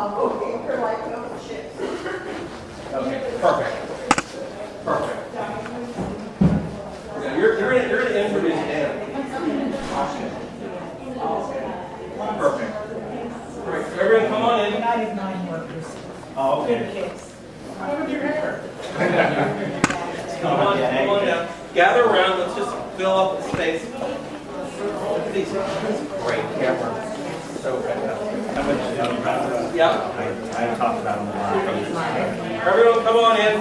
Okay, perfect. Perfect. Yeah, you're going to introduce Dan. Perfect. Great. Everyone come on in. I have 9 workers. Oh, okay. Over your hair. Come on down. Gather around. Let's just fill up the space. These great camera. So fantastic. Yeah. I talked about them a lot. Everyone come on in.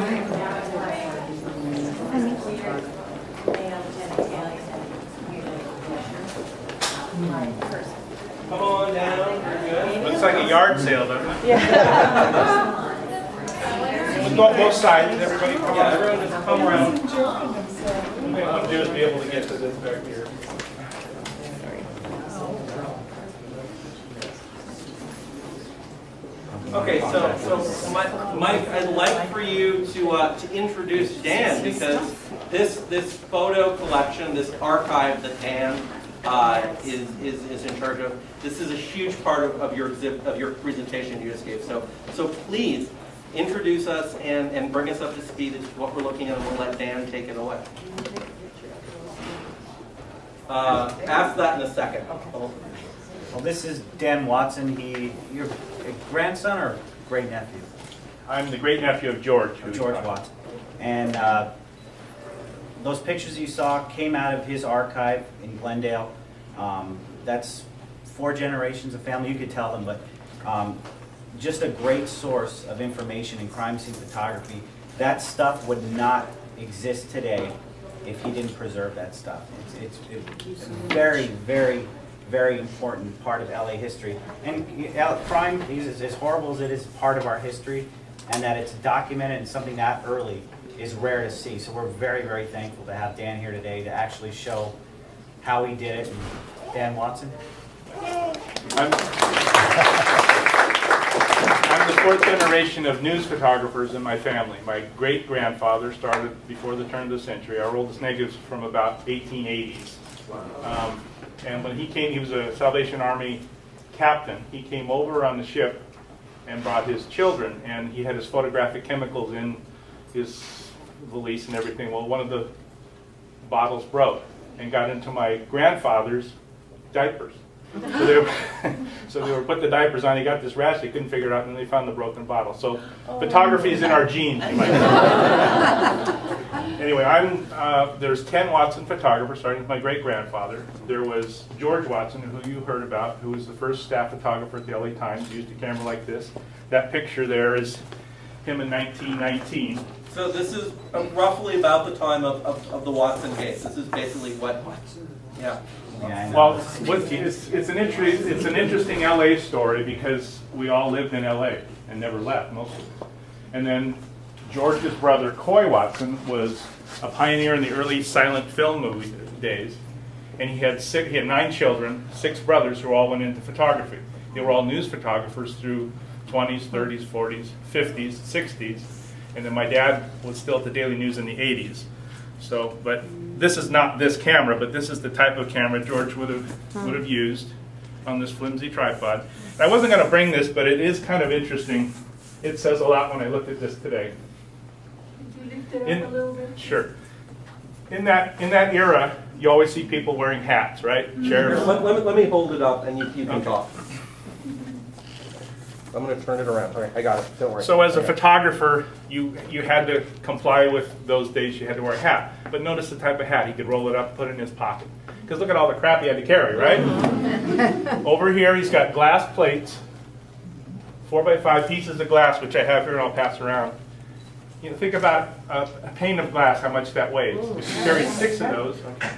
Come on down. You're good. Looks like a yard sale, doesn't it? Yeah. Let's go on both sides. Everybody come Yeah, on. everyone just come around. What we want to do is be able to get to this back here. Okay, so Mike, I'd like for you to introduce Dan, because this photo collection, this archive that Dan is in charge of, this is a huge part of your presentation you just gave. So please introduce us and bring us up to speed as to what we're looking at, and we'll let Dan take it away. Ask that in a second. Well, this is Dan Watson. You're a grandson or great nephew? I'm the great nephew of George. George Watson. And those pictures you saw came out of his archive in Glendale. That's 4 generations of family. You could tell them, but just a great source of information in crime scene photography. That stuff would not exist today if he didn't preserve that stuff. It's a very, very, very important part of LA history. And crime is as horrible as it is part of our history, and that it's documented in something that early is rare to see. So we're very, very thankful to have Dan here today to actually show how he did it. And Dan Watson? I'm the 4th generation of news photographers in my family. My great-grandfather started before the turn of the century. Our oldest negative's from about 1880s. And when he came, he was a Salvation Army captain. He came over on the ship and brought his children, and he had his photographic chemicals in his valise and everything. Well, one of the bottles broke and got into my grandfather's diapers. So they were put the diapers on. He got this rash. They couldn't figure it out, and they found the broken bottle. So photography is in our genes, you might say. Anyway, there's 10 Watson photographers, starting with my great-grandfather. There was George Watson, who you heard about, who was the first staff photographer at the LA Times. He used a camera like this. That picture there is him in 1919. So this is roughly about the time of the Watson case. This is basically what. Yeah. Well, it's an interesting LA story because we all lived in LA and never left, most of us. And then George's brother, Coy Watson, was a pioneer in the early silent film movie days. And he had 9 children, 6 brothers who all went into photography. They were all news photographers through 20s, 30s, 40s, 50s, 60s. And then my dad was still at the Daily News in the 80s. So, but this is not this camera, but this is the type of camera George would have used on this flimsy tripod. And I wasn't going to bring this, but it is kind of interesting. It says a lot when I looked at this today. Could you lift it up a little bit? Sure. In that era, you always see people wearing hats, right? Sheriffs. Let me hold it up, and you can talk. I'm going to turn it around. All right, I got it. Don't worry. So as a photographer, you had to comply with those days. You had to wear a hat. But notice the type of hat. He could roll it up, put it in his pocket. Because look at all the crap he had to carry, right? Over here, he's got glass plates, 4x5 pieces of glass, which I have here and I'll pass around. You know, think about a pane of glass, how much that weighs. If he carried 6 of those, okay.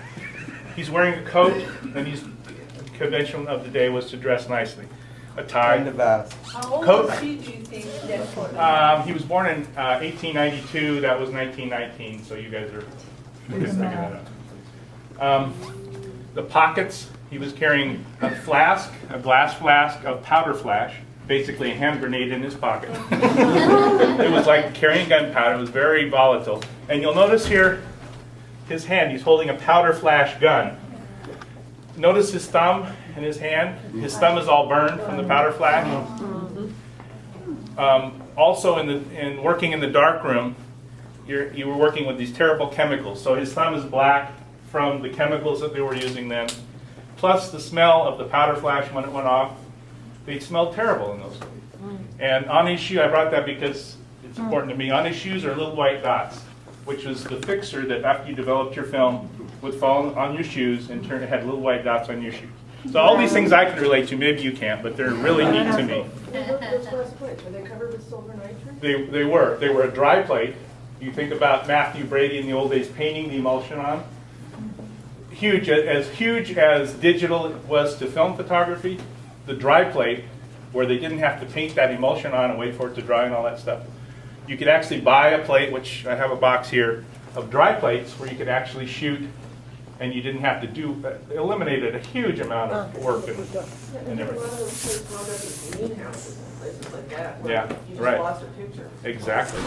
He's wearing a coat, and convention of the day was to dress nicely. A tie. How old Coat. was he, do you think, then? He was born in 1892. That was 1919. So you guys are figuring that out. The pockets. He was carrying a flask, a glass flask of powder flash, basically a hand grenade in his pocket. It was like carrying gunpowder. It was very volatile. And you'll notice here, his hand. He's holding a powder flash gun. Notice his thumb in his hand. His thumb is all burned from the powder flash. Also, in working in the dark room, you were working with these terrible chemicals. So his thumb is black from the chemicals that they were using then, plus the smell of the powder flash when it went off. They smelled terrible in those days. And on his shoe, I brought that because it's important to me. On his shoes are little white dots, which was the fixer that after you developed your film would fall on your shoes and turn it had little white dots on your shoes. So all these things I can relate to, maybe you can't, but they're really neat to me. Those last plates, were they covered with silver nitrate? They were a dry plate. You think about Matthew Brady in the old days painting the emulsion on. Huge as digital was to film photography, the dry plate, where they didn't have to paint that emulsion on and wait for it to dry and all that stuff. You could actually buy a plate, which I have a box here, of dry plates where you could actually shoot and you didn't have to do, it eliminated a huge amount of work and A lot everything. of those plates wound up in greenhouses and places like that. where Yeah, You just right. lost a picture. Exactly.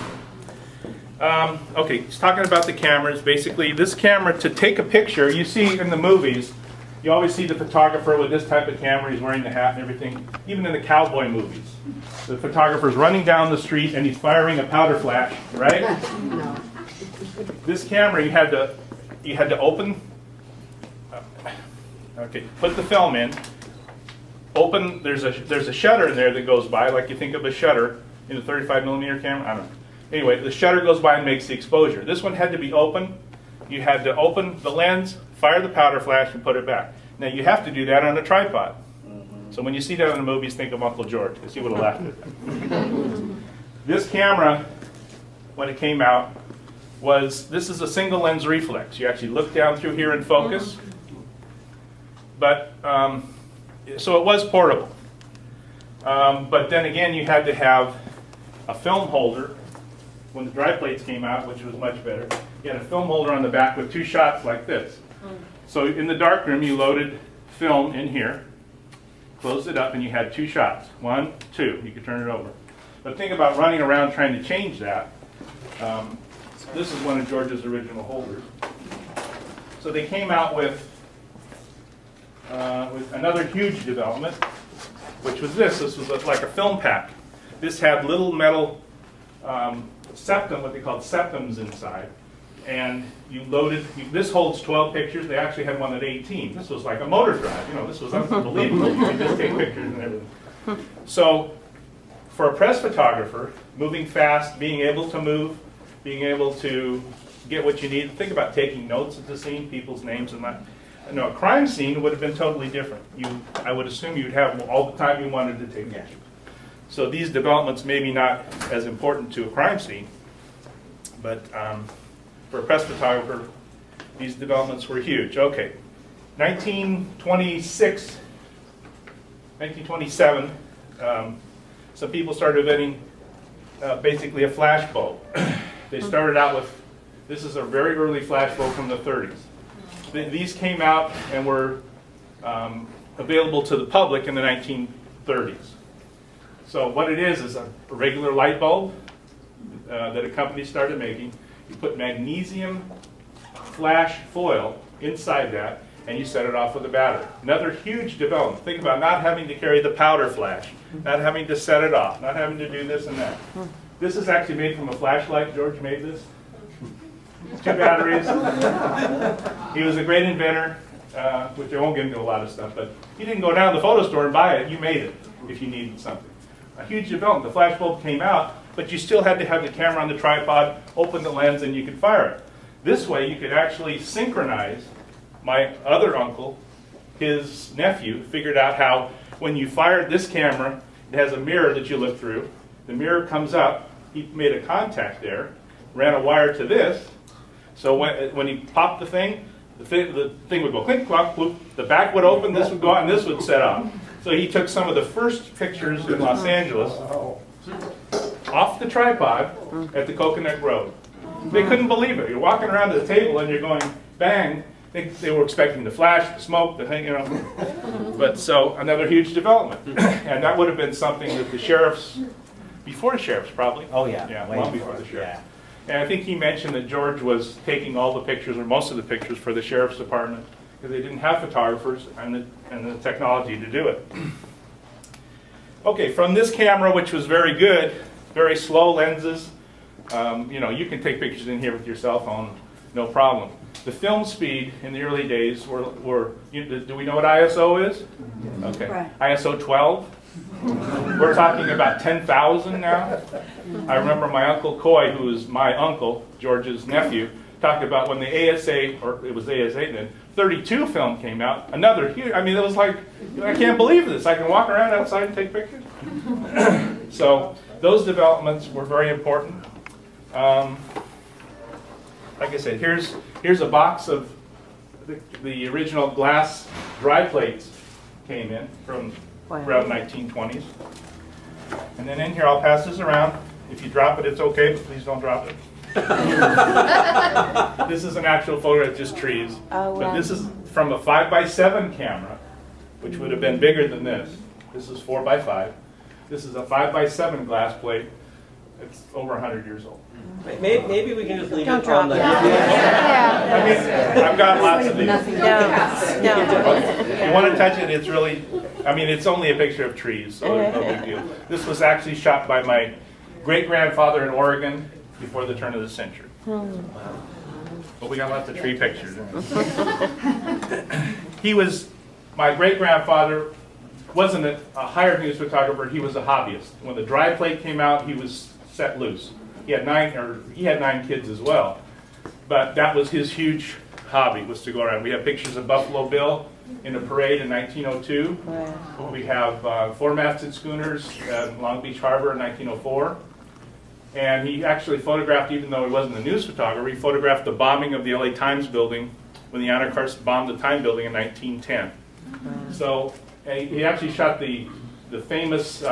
Okay, it's talking about the cameras. Basically, this camera, to take a picture, you see in the movies, you always see the photographer with this type of camera, he's wearing the hat and everything, even in the cowboy movies. The photographer's running down the street and he's firing a powder flash, right? This camera, you had to open, okay, put the film in, open, there's a shutter in there that goes by, like you think of a shutter in a 35 millimeter camera, I don't know. Anyway, the shutter goes by and makes the exposure. This one had to be open. You had to open the lens, fire the powder flash, and put it back. Now you have to do that on a tripod. So when you see that in the movies, think of Uncle George, because he would have laughed at that. This camera, when it came out, this is a single lens reflex. You actually look down through here and focus. But, so it was portable. But then again, you had to have a film holder. When the dry plates came out, which was much better, you had a film holder on the back with two shots like this. So in the darkroom, you loaded film in here, closed it up, and you had two shots. 1, 2. You could turn it over. But think about running around trying to change that. This is one of George's original holders. So they came out with another huge development, which was this. This was like a film pack. This had little metal septum, what they called septums inside, and you loaded, this holds 12 pictures. They actually had one at 18. This was like a motor drive, this was unbelievable. You could just take pictures and everything. So for a press photographer, moving fast, being able to move, being able to get what you need, think about taking notes at the scene, people's names and that. A crime scene would have been totally different. I would assume you'd have all the time you wanted to take pictures. So these developments maybe not as important to a crime scene, but for a press photographer, these developments were huge. Okay, 1927, some people started inventing basically a flash bulb. They started out with, this is a very early flash bulb from the 30s. These came out and were available to the public in the 1930s. So what it is a regular light bulb that a company started making. You put magnesium flash foil inside that, and you set it off with a battery. Another huge development. Think about not having to carry the powder flash, not having to set it off, not having to do this and that. This is actually made from a flashlight. George made this. 2 batteries. He was a great inventor, which I won't get into a lot of stuff, but he didn't go down to the photo store and buy it. You made it if you needed something. A huge development. The flash bulb came out, but you still had to have the camera on the tripod, open the lens, and you could fire it. This way, you could actually synchronize. My other uncle, his nephew, figured out how when you fired this camera, it has a mirror that you look through. The mirror comes up. He made a contact there, ran a wire to this. So when he popped the thing would go click, clop, bloop. The back would open, this would go out, and this would set off. So he took some of the first pictures in Los Angeles off the tripod at the Coconut Grove. They couldn't believe it. You're walking around the table and you're going, bang. They were expecting the flash, the smoke, the thing, But so another huge development. And that would have been something that the sheriffs, before the sheriffs probably. Oh yeah. Yeah, way long before the before, sheriffs. And I think he mentioned that George was taking all the pictures, or most of the pictures, for the sheriff's department, because they didn't have photographers and the technology to do it. Okay, from this camera, which was very good, very slow lenses, you know, you can take pictures in here with your cell phone, no problem. The film speed in the early days do we know what ISO is? Okay, Right. ISO 12. We're talking about 10,000 now. I remember my Uncle Coy, who was my uncle, George's nephew, talked about when the ASA, or it was ASA then, 32 film came out, another huge, I mean, it was like, I can't believe this. I can walk around outside and take pictures. So those developments were very important. Like I said, here's a box of the original glass dry plates came in from around 1920s. And then in here, I'll pass this around. If you drop it, it's okay, but please don't drop it. This is an actual photo of just trees. Oh, But wow. this is from a 5x7 camera, which would have been bigger than this. This is 4x5. This is a 5x7 glass plate. It's over 100 years old. Maybe we can just leave Don't it drop on the. it. I mean, I've got lots of these. No. You want to touch it, it's really, I mean, it's only a picture of trees, so it's no big deal. This was actually shot by my great-grandfather in Oregon before the turn of the century. But we got lots of tree pictures. My great-grandfather wasn't a hired news photographer, he was a hobbyist. When the dry plate came out, he was set loose. He had 9 kids as well. But that was his huge hobby, was to go around. We have pictures of Buffalo Bill in a parade in 1902. Wow. We have 4-masted schooners at Long Beach Harbor in 1904. And he actually photographed, even though he wasn't a news photographer, he photographed the bombing of the LA Times building when the Anarchists bombed the Time building in 1910. So he actually shot the famous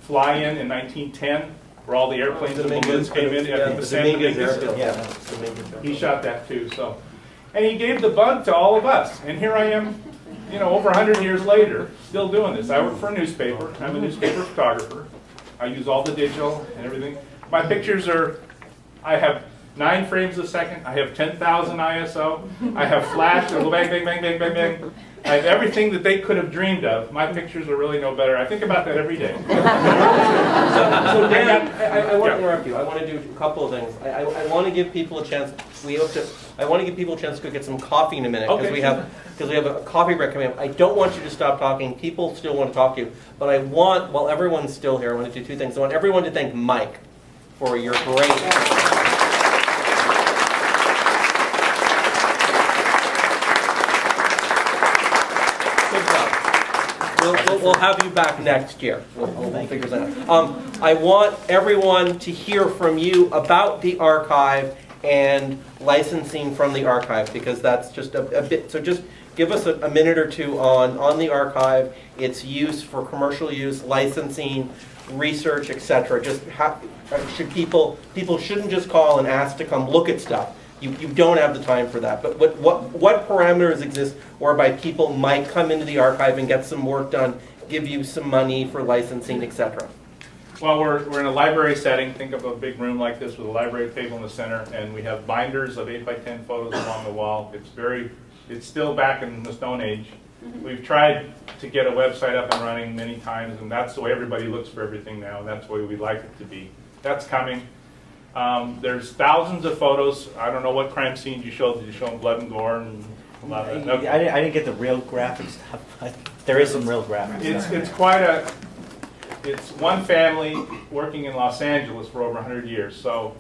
fly-in in 1910, where all the airplanes and balloons came in. Yeah, The San Dominguez. airfield. Yeah. He shot that too. So, and he gave the bug to all of us. And here I am, you know, over 100 years later, still doing this. I work for a newspaper. I'm a newspaper photographer. I use all the digital and everything. My pictures I have 9 frames a second. I have 10,000 ISO. I have flash. It'll bang, bang, bang, bang, bang, bang. I have everything that they could have dreamed of. My pictures are really no better. I think about that every day. So Dan, I want Yeah. to interrupt you. I want to do a couple of things. I want to give people a chance. I want to give people a chance to go get some coffee in a minute because Okay. we have a coffee break coming up. I don't want you to stop talking. People still want to talk to you, but I want, while everyone's still here, I want to do 2 things. I want everyone to thank Mike for your great. Good job. We'll have you back next year. We'll figure that out. I want everyone to hear from you about the archive and licensing from the archive, because that's just a bit. So just give us a minute or two on the archive, its use for commercial use, licensing, research, etc. Just should people shouldn't just call and ask to come look at stuff. You don't have the time for that. But what parameters exist whereby people might come into the archive and get some work done, give you some money for licensing, etc. Well, we're in a library setting. Think of a big room like this with a library table in the center, and we have binders of 8x10 photos along the wall. It's still back in the Stone Age. We've tried to get a website up and running many times, and that's the way everybody looks for everything now, and that's the way we'd like it to be. That's coming. There's thousands of photos. I don't know what crime scenes you showed. Did you show them blood and gore and a lot of that? I didn't get the real graphic stuff, but there is some real graphic stuff. It's one family working in Los Angeles for over 100 years. So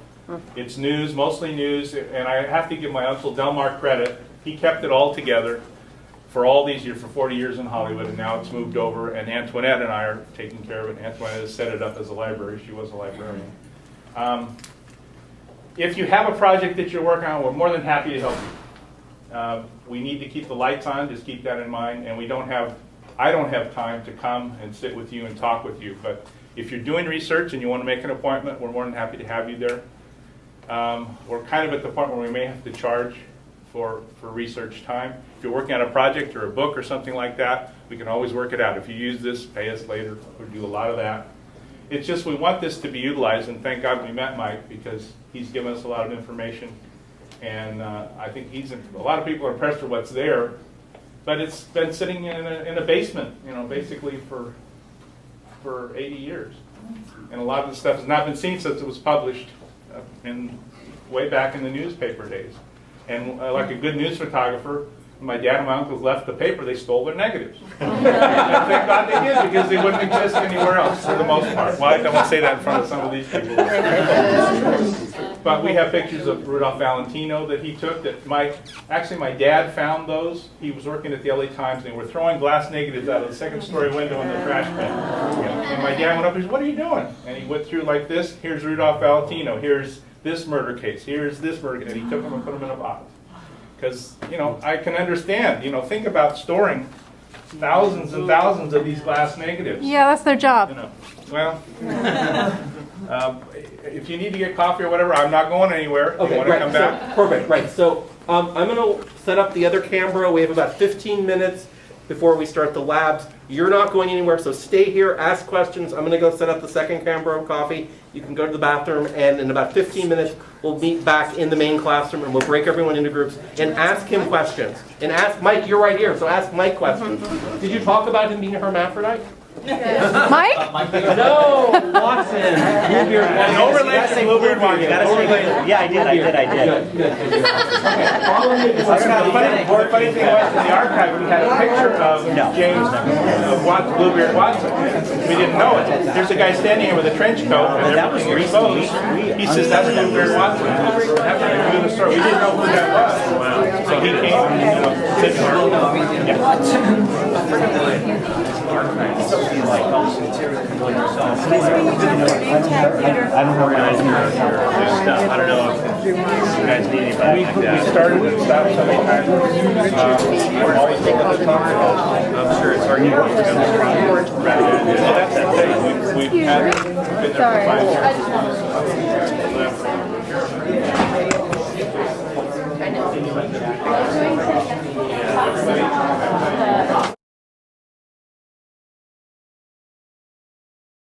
it's news, mostly news, and I have to give my Uncle Delmar credit. He kept it all together for all these years, for 40 years in Hollywood, and now it's moved over, and Antoinette and I are taking care of it. Antoinette has set it up as a library. She was a librarian. If you have a project that you're working on, we're more than happy to help you. We need to keep the lights on, just keep that in mind, and I don't have time to come and sit with you and talk with you, but if you're doing research and you want to make an appointment, we're more than happy to have you there. We're kind of at the point where we may have to charge for research time. If you're working on a project or a book or something like that, we can always work it out. If you use this, pay us later. We do a lot of that. It's just we want this to be utilized, and thank God we met Mike, because he's given us a lot of information, and I think a lot of people are impressed with what's there, but it's been sitting in a basement, basically for for 80 years. And a lot of the stuff has not been seen since it was published way back in the newspaper days. And like a good news photographer, my dad and my uncles left the paper, they stole their negatives. And thank God they did, because they wouldn't exist anywhere else for the most part. Well, I don't want to say that in front of some of these people. But we have pictures of Rudolph Valentino that he took that actually my dad found those. He was working at the LA Times and they were throwing glass negatives out of the second story window in the trash bin. And my dad went up and he said, "What are you doing?" And he went through like this, here's Rudolph Valentino, here's this murder case, here's this murder case, and he took them and put them in a box. Because, I can understand, think about storing thousands and thousands of these glass negatives. Yeah, that's their job. Well, if you need to get coffee or whatever, I'm not going anywhere. Okay, you want to come back? So, perfect, right. So I'm going to set up the other camera. We have about 15 minutes before we start the labs. You're not going anywhere, so stay here, ask questions. I'm going to go set up the second camera of coffee. You can go to the bathroom, and in about 15 minutes, we'll meet back in the main classroom, and we'll break everyone into groups and ask him questions. And ask Mike, you're right here, so ask Mike questions. Did you talk about him being a hermaphrodite? Mike? No, Watson. Bluebeard Watson. No relation to Bluebeard Watson. Yeah, I did. Good. The funny thing was, in the archive, we had a picture of James Bluebeard Watson. We didn't know it. There's a guy standing here with a trench coat and everything exposed. He says, "That's Bluebeard Watson." After we knew the story, we didn't know who that was. So he came and said, I don't organize your stuff. I don't know if you guys need anybody like that. We started and stopped so many times. Always looking at the top. I'm sure it's hard to get That's that thing. We've had been there for 5 years.